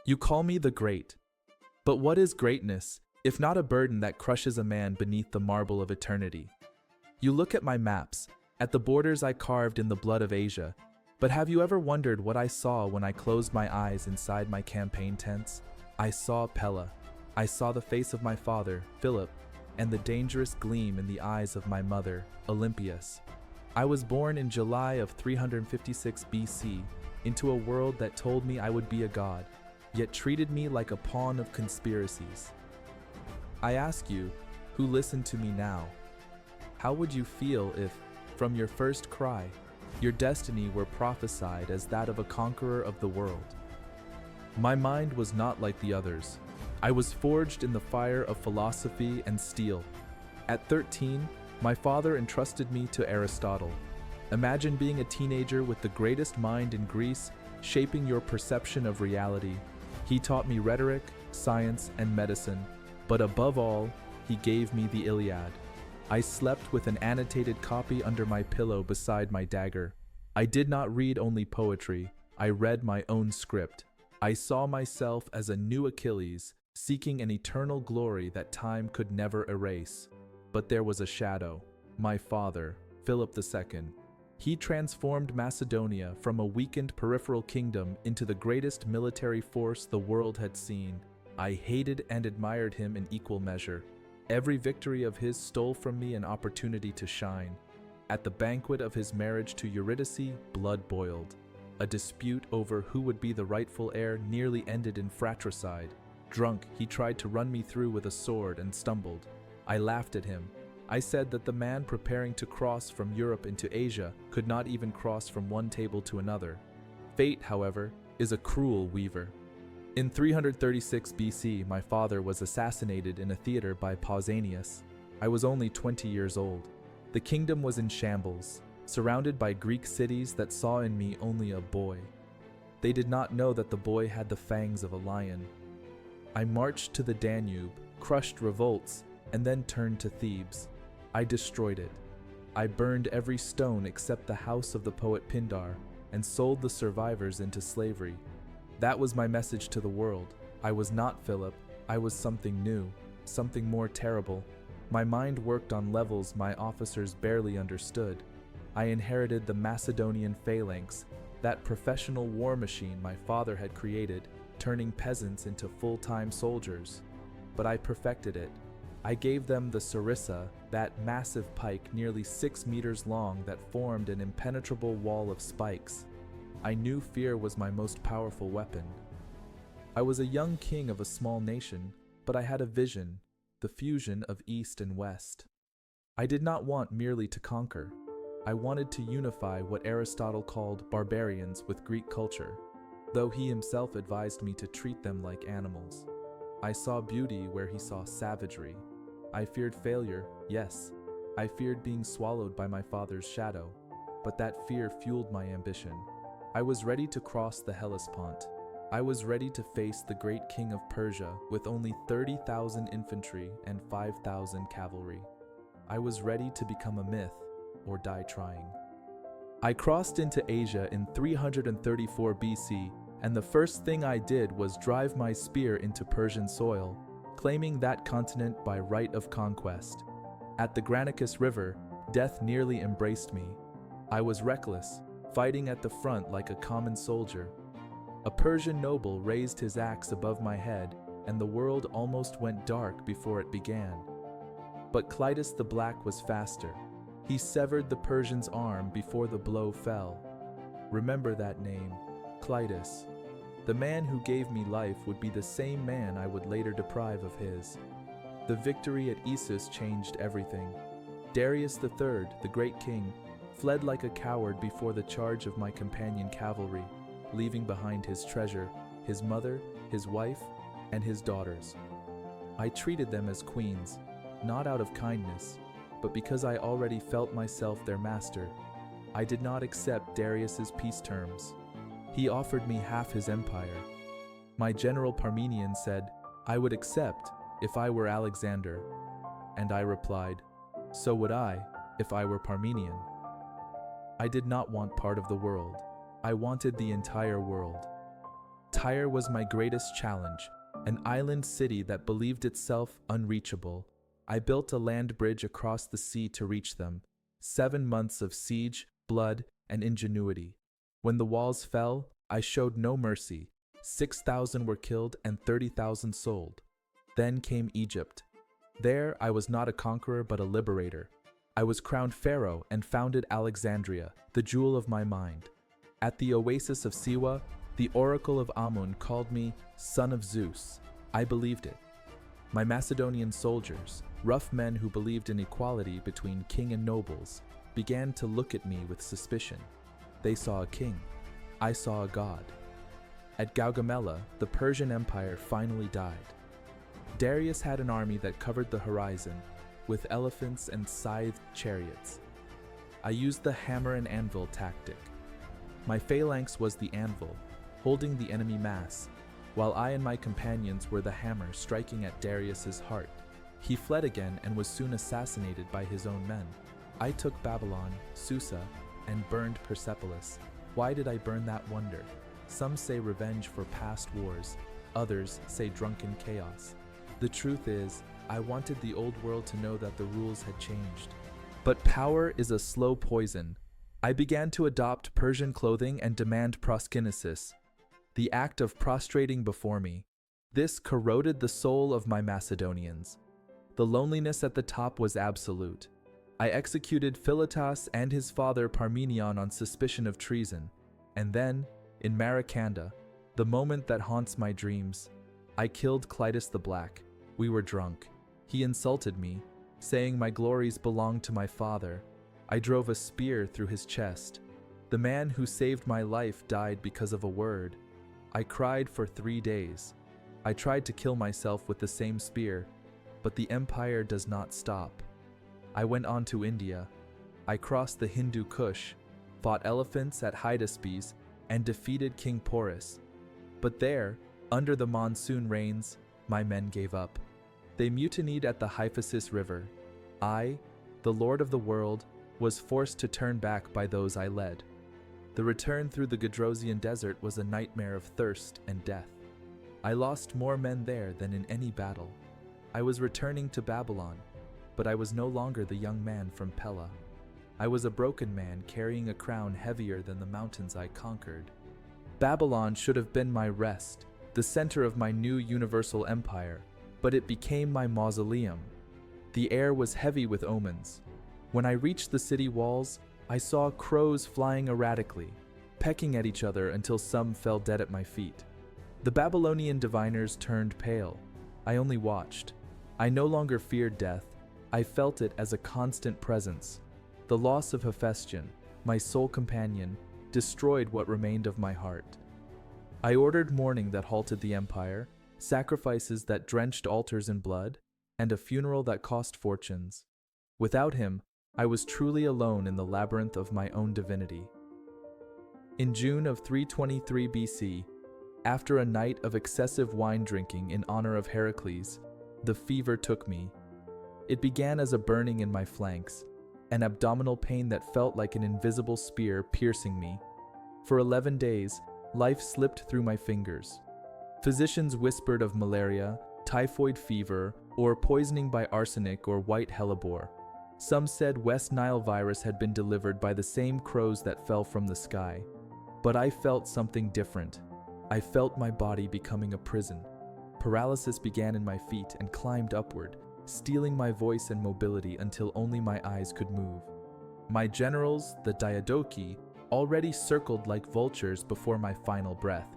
You call me the Great. But what is greatness, if not a burden that crushes a man beneath the marble of eternity? You look at my maps, at the borders I carved in the blood of Asia, but have you ever wondered what I saw when I closed my eyes inside my campaign tents? I saw Pella. I saw the face of my father, Philip, and the dangerous gleam in the eyes of my mother, Olympias. I was born in July of 356 BC into a world that told me I would be a god, yet treated me like a pawn of conspiracies. I ask you, who listen to me now, how would you feel if, from your first cry, your destiny were prophesied as that of a conqueror of the world? My mind was not like the others. I was forged in the fire of philosophy and steel. At 13, my father entrusted me to Aristotle. Imagine being a teenager with the greatest mind in Greece, shaping your perception of reality. He taught me rhetoric, science, and medicine, but above all, he gave me the Iliad. I slept with an annotated copy under my pillow beside my dagger. I did not read only poetry, I read my own script. I saw myself as a new Achilles, seeking an eternal glory that time could never erase. But there was a shadow, my father, Philip II. He transformed Macedonia from a weakened peripheral kingdom into the greatest military force the world had seen. I hated and admired him in equal measure. Every victory of his stole from me an opportunity to shine. At the banquet of his marriage to Eurydice, blood boiled. A dispute over who would be the rightful heir nearly ended in fratricide. Drunk, he tried to run me through with a sword and stumbled. I laughed at him. I said that the man preparing to cross from Europe into Asia could not even cross from one table to another. Fate, however, is a cruel weaver. In 336 BC, my father was assassinated in a theater by Pausanias. I was only 20 years old. The kingdom was in shambles, surrounded by Greek cities that saw in me only a boy. They did not know that the boy had the fangs of a lion. I marched to the Danube, crushed revolts, and then turned to Thebes. I destroyed it. I burned every stone except the house of the poet Pindar and sold the survivors into slavery. That was my message to the world. I was not Philip. I was something new, something more terrible. My mind worked on levels my officers barely understood. I inherited the Macedonian phalanx, that professional war machine my father had created, turning peasants into full-time soldiers. But I perfected it. I gave them the sarissa, that massive pike nearly 6 meters long that formed an impenetrable wall of spikes. I knew fear was my most powerful weapon. I was a young king of a small nation, but I had a vision, the fusion of East and West. I did not want merely to conquer. I wanted to unify what Aristotle called barbarians with Greek culture, though he himself advised me to treat them like animals. I saw beauty where he saw savagery. I feared failure, yes. I feared being swallowed by my father's shadow, but that fear fueled my ambition. I was ready to cross the Hellespont. I was ready to face the great king of Persia with only 30,000 infantry and 5,000 cavalry. I was ready to become a myth or die trying. I crossed into Asia in 334 BC, and the first thing I did was drive my spear into Persian soil, claiming that continent by right of conquest. At the Granicus River, death nearly embraced me. I was reckless, fighting at the front like a common soldier. A Persian noble raised his axe above my head, and the world almost went dark before it began. But Clitus the Black was faster. He severed the Persian's arm before the blow fell. Remember that name, Clitus. The man who gave me life would be the same man I would later deprive of his. The victory at Issus changed everything. Darius III, the great king, fled like a coward before the charge of my companion cavalry, leaving behind his treasure, his mother, his wife, and his daughters. I treated them as queens, not out of kindness, but because I already felt myself their master. I did not accept Darius's peace terms. He offered me half his empire. My general Parmenion said, I would accept if I were Alexander. And I replied, so would I if I were Parmenion. I did not want part of the world. I wanted the entire world. Tyre was my greatest challenge, an island city that believed itself unreachable. I built a land bridge across the sea to reach them. 7 months of siege, blood, and ingenuity. When the walls fell, I showed no mercy. 6,000 were killed and 30,000 sold. Then came Egypt. There, I was not a conqueror but a liberator. I was crowned pharaoh and founded Alexandria, the jewel of my mind. At the oasis of Siwa, the oracle of Amun called me son of Zeus. I believed it. My Macedonian soldiers, rough men who believed in equality between king and nobles, began to look at me with suspicion. They saw a king. I saw a god. At Gaugamela, the Persian Empire finally died. Darius had an army that covered the horizon, with elephants and scythed chariots. I used the hammer and anvil tactic. My phalanx was the anvil, holding the enemy mass, while I and my companions were the hammer striking at Darius's heart. He fled again and was soon assassinated by his own men. I took Babylon, Susa, and burned Persepolis. Why did I burn that wonder? Some say revenge for past wars, others say drunken chaos. The truth is, I wanted the old world to know that the rules had changed. But power is a slow poison. I began to adopt Persian clothing and demand proskynesis, the act of prostrating before me. This corroded the soul of my Macedonians. The loneliness at the top was absolute. I executed Philotas and his father Parmenion on suspicion of treason, and then, in Maracanda, the moment that haunts my dreams, I killed Clitus the Black. We were drunk. He insulted me, saying my glories belonged to my father. I drove a spear through his chest. The man who saved my life died because of a word. I cried for 3 days. I tried to kill myself with the same spear, but the empire does not stop. I went on to India. I crossed the Hindu Kush, fought elephants at Hydaspes, and defeated King Porus. But there, under the monsoon rains, my men gave up. They mutinied at the Hyphasis River. I, the Lord of the world, was forced to turn back by those I led. The return through the Gedrosian desert was a nightmare of thirst and death. I lost more men there than in any battle. I was returning to Babylon, but I was no longer the young man from Pella. I was a broken man carrying a crown heavier than the mountains I conquered. Babylon should have been my rest, the center of my new universal empire, but it became my mausoleum. The air was heavy with omens. When I reached the city walls, I saw crows flying erratically, pecking at each other until some fell dead at my feet. The Babylonian diviners turned pale. I only watched. I no longer feared death. I felt it as a constant presence. The loss of Hephaestion, my sole companion, destroyed what remained of my heart. I ordered mourning that halted the empire, sacrifices that drenched altars in blood, and a funeral that cost fortunes. Without him, I was truly alone in the labyrinth of my own divinity. In June of 323 BC, after a night of excessive wine drinking in honor of Heracles, the fever took me. It began as a burning in my flanks, an abdominal pain that felt like an invisible spear piercing me. For 11 days, life slipped through my fingers. Physicians whispered of malaria, typhoid fever, or poisoning by arsenic or white hellebore. Some said West Nile virus had been delivered by the same crows that fell from the sky. But I felt something different. I felt my body becoming a prison. Paralysis began in my feet and climbed upward, stealing my voice and mobility until only my eyes could move. My generals, the Diadochi, already circled like vultures before my final breath.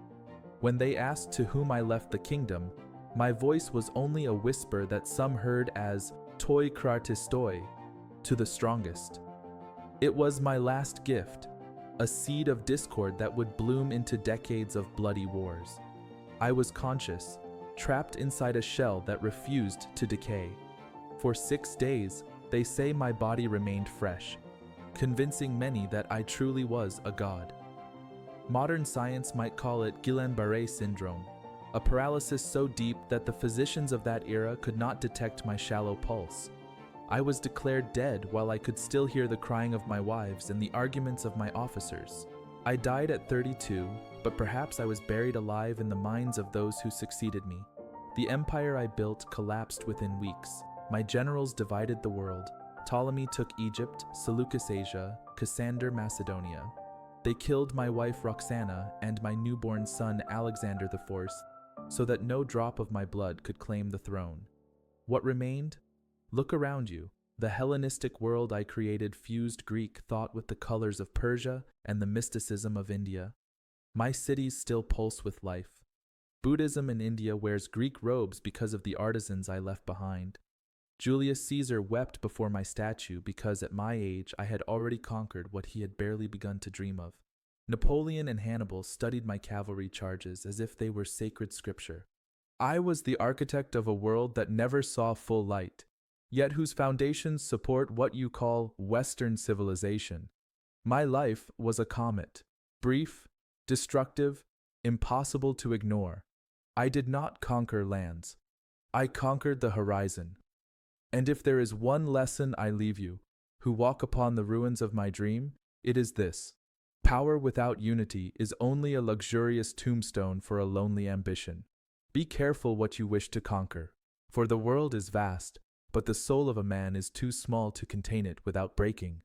When they asked to whom I left the kingdom, my voice was only a whisper that some heard as toi kratistoi, to the strongest. It was my last gift, a seed of discord that would bloom into decades of bloody wars. I was conscious, trapped inside a shell that refused to decay. For 6 days, they say my body remained fresh, convincing many that I truly was a god. Modern science might call it Guillain-Barré syndrome, a paralysis so deep that the physicians of that era could not detect my shallow pulse. I was declared dead while I could still hear the crying of my wives and the arguments of my officers. I died at 32, but perhaps I was buried alive in the minds of those who succeeded me. The empire I built collapsed within weeks. My generals divided the world. Ptolemy took Egypt, Seleucus Asia, Cassander Macedonia. They killed my wife Roxana and my newborn son Alexander the Fourth, so that no drop of my blood could claim the throne. What remained? Look around you. The Hellenistic world I created fused Greek thought with the colors of Persia and the mysticism of India. My cities still pulse with life. Buddhism in India wears Greek robes because of the artisans I left behind. Julius Caesar wept before my statue because at my age I had already conquered what he had barely begun to dream of. Napoleon and Hannibal studied my cavalry charges as if they were sacred scripture. I was the architect of a world that never saw full light, yet whose foundations support what you call Western civilization. My life was a comet, brief, destructive, impossible to ignore. I did not conquer lands. I conquered the horizon. And if there is one lesson I leave you, who walk upon the ruins of my dream, it is this. Power without unity is only a luxurious tombstone for a lonely ambition. Be careful what you wish to conquer, for the world is vast, but the soul of a man is too small to contain it without breaking.